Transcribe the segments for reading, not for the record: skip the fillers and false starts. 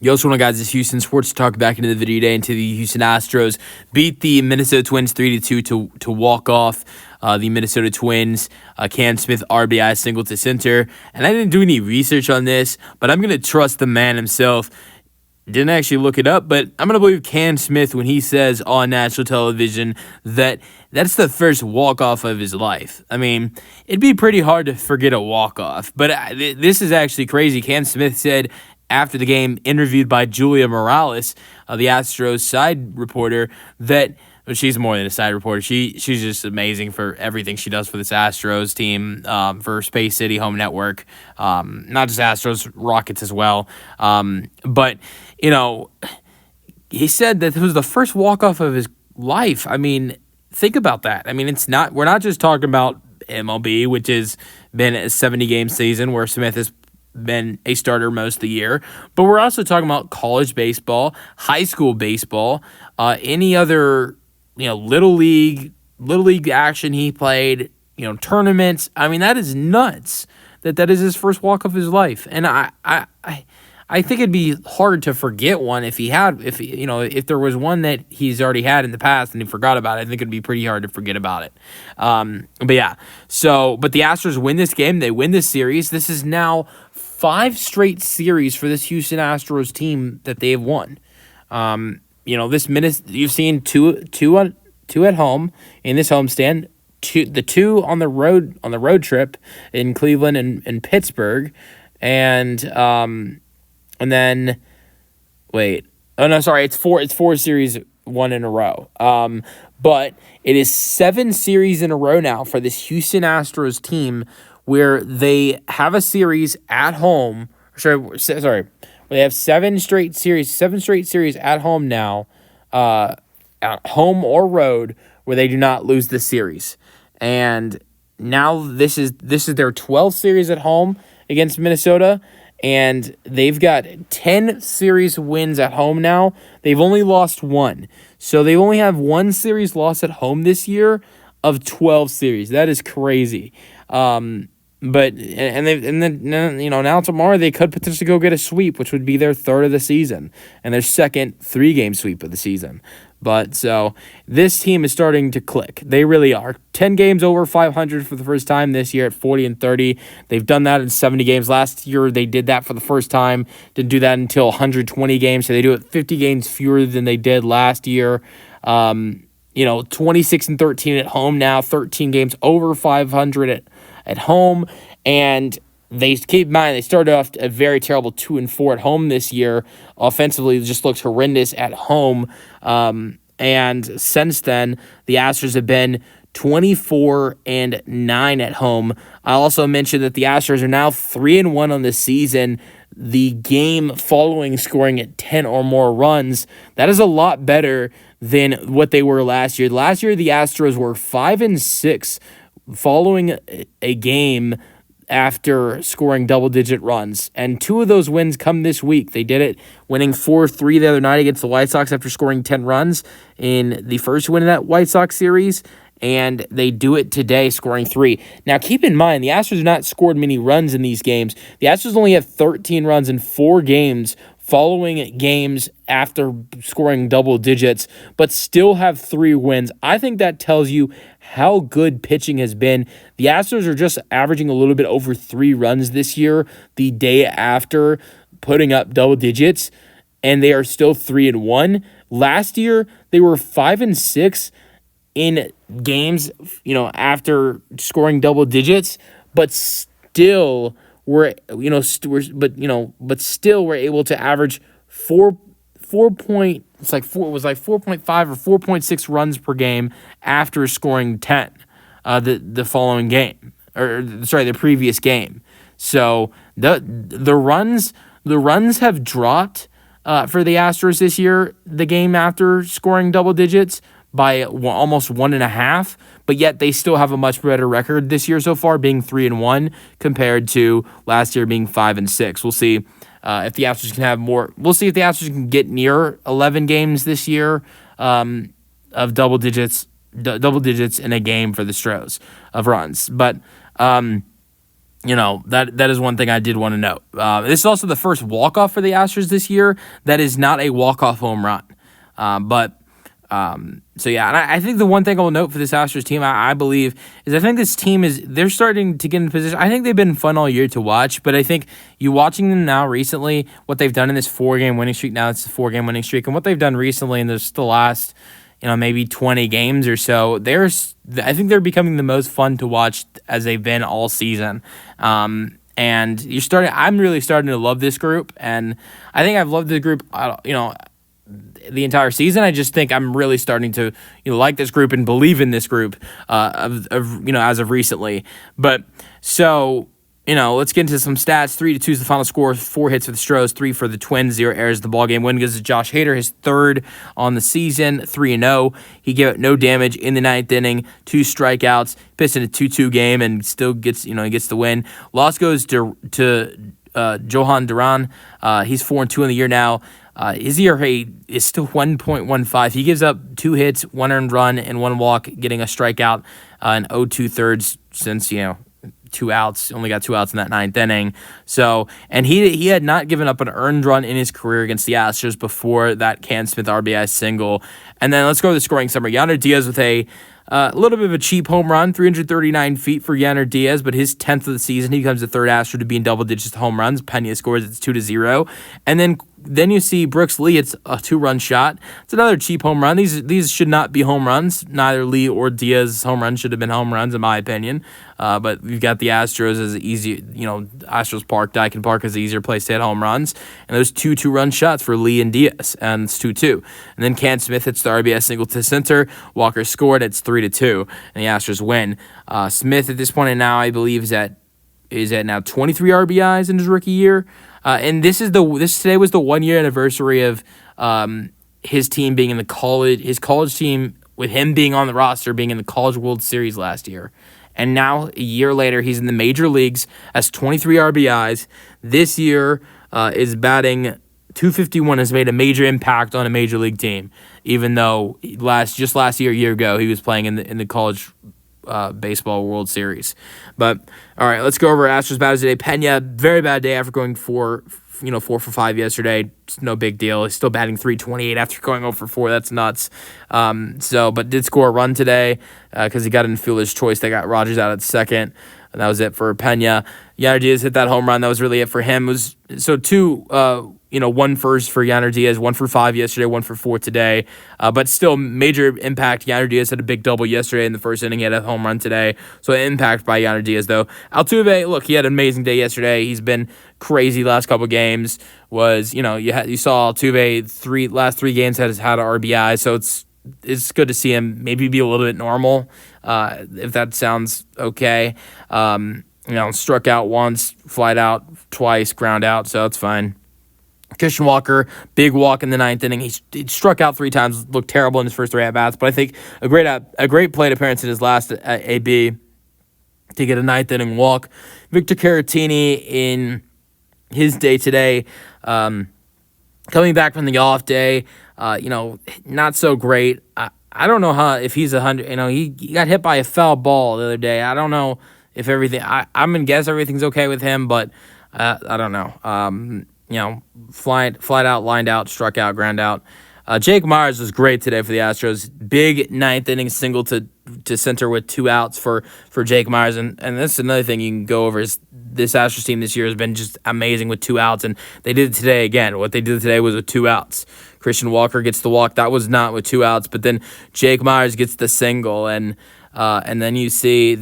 Yo, what's going on, guys? It's Houston Sports Talk back into the video today. Into the Houston Astros beat the Minnesota Twins 3-2 to walk off the Minnesota Twins. Cam Smith RBI single to center. And I didn't do any research on this, but I'm going to trust the man himself. Didn't actually look it up, but I'm going to believe Cam Smith when he says on national television that that's the first walk-off of his life. I mean, it'd be pretty hard to forget a walk-off, but this is actually crazy. Cam Smith said after the game, interviewed by Julia Morales, the Astros side reporter, that she's more than a side reporter. She's just amazing for everything she does for this Astros team, for Space City Home Network, not just Astros, Rockets as well. But, you know, he said that it was the first walk-off of his life. I mean, think about that. I mean, we're not just talking about MLB, which has been a 70-game season where Smith has been a starter most of the year, but we're also talking about college baseball, high school baseball, any other, little league action he played, tournaments. I mean, that is nuts that is his first walk of his life. And I think it'd be hard to forget one if there was one that he's already had in the past and he forgot about it. I think it'd be pretty hard to forget about it. But the Astros win this game. They win this series. This is now 5 straight series for this Houston Astros team that they have won. This minute you've seen two at home in this homestand, two on the road trip in Cleveland and Pittsburgh, and then it's four series won in a row. But it is 7 series in a row now for this Houston Astros team where they have a series at home. They have 7 straight series at home now, at home or road, where they do not lose the series. And now this is their 12th series at home against Minnesota, and they've got 10 series wins at home now. They've only lost 1. So they only have 1 series loss at home this year of 12 series. That is crazy. But now tomorrow they could potentially go get a sweep, which would be their 3rd of the season and their second 3-game sweep of the season. But so this team is starting to click. They really are. 10 games over 500 for the first time this year at 40-30. They've done that in 70 games. Last year they did that for the first time. Didn't do that until 120 games. So they do it 50 games fewer than they did last year. 26-13 at home now. 13 games over 500 at home. And they keep in mind they started off a very terrible 2-4 at home this year. Offensively, it just looks horrendous at home. And since then, the Astros have been 24-9 at home. I also mentioned that the Astros are now 3-1 on the season. The game following scoring at 10 or more runs, that is a lot better than what they were last year. Last year, the Astros were 5-6 following a game after scoring double-digit runs. And 2 of those wins come this week. They did it winning 4-3 the other night against the White Sox after scoring 10 runs in the first win of that White Sox series. And they do it today, scoring 3. Now, keep in mind, the Astros have not scored many runs in these games. The Astros only have 13 runs in 4 games following games after scoring double digits, but still have 3 wins. I think that tells you how good pitching has been. The Astros are just averaging a little bit over 3 runs this year, the day after putting up double digits, and they are still 3-1. Last year, they were 5-6 in games, after scoring double digits, but still were able to average 4.5 or 4.6 runs per game after scoring 10 the following game, the previous game. So the runs have dropped for the Astros this year, the game after scoring double digits, by almost 1.5, but yet they still have a much better record this year so far, being 3-1 compared to last year being 5-6. We'll see if the Astros can have more. We'll see if the Astros can get near 11 games this year of double digits in a game for the Astros of runs. But that is one thing I did want to note. This is also the first walk-off for the Astros this year that is not a walk-off home run. So yeah, and I think the one thing I will note for this Astros team, I believe, is I think this team they're starting to get in position. I think they've been fun all year to watch, but I think you watching them now recently, what they've done in this 4-game winning streak, now it's a 4-game winning streak, and what they've done recently in the last, maybe 20 games or so, I think they're becoming the most fun to watch as they've been all season. And I'm really starting to love this group, and I think I've loved the group, the entire season. I just think I'm really starting to like this group and believe in this group as of recently. But so let's get into some stats. 3-2 is the final score. 4 hits for the Astros, 3 for the Twins. 0 errors. The ball game win goes to Josh Hader, his 3rd on the season. 3-0. He gave up no damage in the 9th inning. 2 strikeouts. Pitched in a 2-2 game and still gets he gets the win. Loss goes to Johan Duran. He's 4-2 in the year now. His ERA is still 1.15. He gives up 2 hits, 1 earned run, and 1 walk, getting a strikeout and 0.2 thirds since 2 outs. Only got 2 outs in that 9th inning. So, and he had not given up an earned run in his career against the Astros before that Cam Smith RBI single. And then let's go to the scoring summary. Yander Diaz with a little bit of a cheap home run, 339 feet for Yander Diaz, but his 10th of the season. He becomes the 3rd Astro to be in double digits home runs. Pena scores, it's 2-0. And then you see Brooks Lee, it's a 2-run shot. It's another cheap home run. These should not be home runs. Neither Lee or Diaz's home runs should have been home runs, in my opinion. But we've got the Astros as easy, Astros Park, Daikin Park is the easier place to hit home runs. And those 2 2-run shots for Lee and Diaz, and it's 2-2. And then Cam Smith hits the RBI single to center. Walker scored, it's 3-2, and the Astros win. Smith at this point now, I believe, is at now 23 RBIs in his rookie year. And this today was the 1-year anniversary of his team being in his college team, with him being on the roster, being in the College World Series last year. And now, a year later, he's in the major leagues, has 23 RBIs. This year is batting .251, has made a major impact on a major league team, even though last year, a year ago, he was playing in the college baseball World Series. But all right, let's go over Astros batters today. Pena, very bad day after going 4 for 5 yesterday. It's no big deal. He's still batting .328 after going 0 for 4. That's nuts. But did score a run today because he got an infielder's choice. They got Rogers out at second, and that was it for Pena. Yander Diaz hit that home run. That was really it for him. It was so 1 first for Yander Diaz, 1 for 5 yesterday, 1 for 4 today. But still, major impact. Yander Diaz had a big double yesterday in the first inning. He had a home run today. So impact by Yander Diaz, though. Altuve, look, he had an amazing day yesterday. He's been crazy last couple games. You saw Altuve last 3 games had an RBI. So it's good to see him maybe be a little bit normal, if that sounds okay. Struck out once, flied out twice, ground out, so it's fine. Christian Walker, big walk in the 9th inning. He struck out 3 times, looked terrible in his first 3 at-bats, but I think a great plate appearance in his last at AB to get a 9th inning walk. Victor Caratini in his day today, coming back from the off day, not so great. I don't know if he's 100. He got hit by a foul ball the other day. I don't know if everything. I'm gonna guess everything's okay with him, but I don't know. Flied out, lined out, struck out, ground out. Jake Myers was great today for the Astros. Big 9th inning single to center with 2 outs for Jake Myers. And that's another thing you can go over is this Astros team this year has been just amazing with 2 outs. And they did it today again. What they did today was with 2 outs. Christian Walker gets the walk. That was not with 2 outs. But then Jake Myers gets the single. And then you see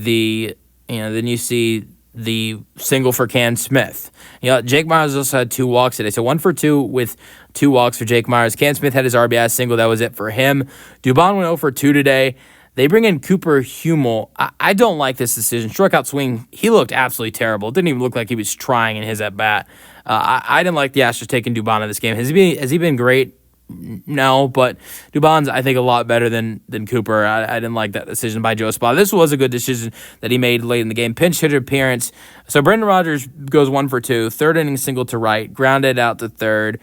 the single for Cam Smith. Jake Myers also had 2 walks today. So 1 for 2 with 2 walks for Jake Myers. Cam Smith had his RBI single. That was it for him. Dubon went 0 for 2 today. They bring in Cooper Hummel. I don't like this decision. Strikeout swing, he looked absolutely terrible. It didn't even look like he was trying in his at-bat. I didn't like the Astros taking Dubon in this game. Has he been great? No, but Dubon's, I think, a lot better than Cooper. I didn't like that decision by Joe Espada. This was a good decision that he made late in the game. Pinch hitter appearance. So Brendan Rodgers goes 1 for 2. 3rd inning single to right. Grounded out to 3rd.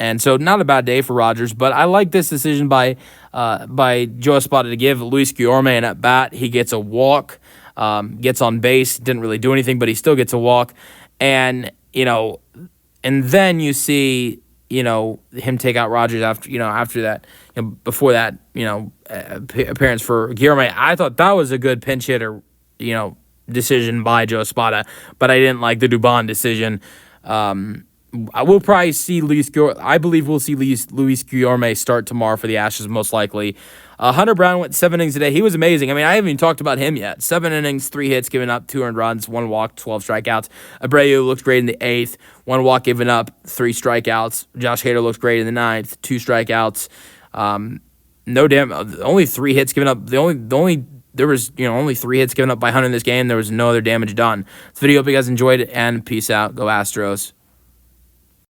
And so not a bad day for Rodgers, but I like this decision by Joe Espada to give Luis Guillorme an at-bat. He gets a walk. gets on base, didn't really do anything, but he still gets a walk. And, and then you see, him take out Rogers after that, before that, appearance for Guillorme. I thought that was a good pinch hitter, decision by Joe Espada, but I didn't like the Dubon decision. I will probably see I believe we'll see Luis Guillorme start tomorrow for the Astros, most likely. Hunter Brown went 7 innings today. He was amazing. I mean, I haven't even talked about him yet. 7 innings, 3 hits, giving up 2 earned runs, 1 walk, 12 strikeouts. Abreu looked great in the 8th. 1 walk given up, 3 strikeouts. Josh Hader looked great in the 9th, 2 strikeouts. Only 3 hits given up. There was only 3 hits given up by Hunter in this game. There was no other damage done. This video, hope you guys enjoyed it, and peace out. Go Astros.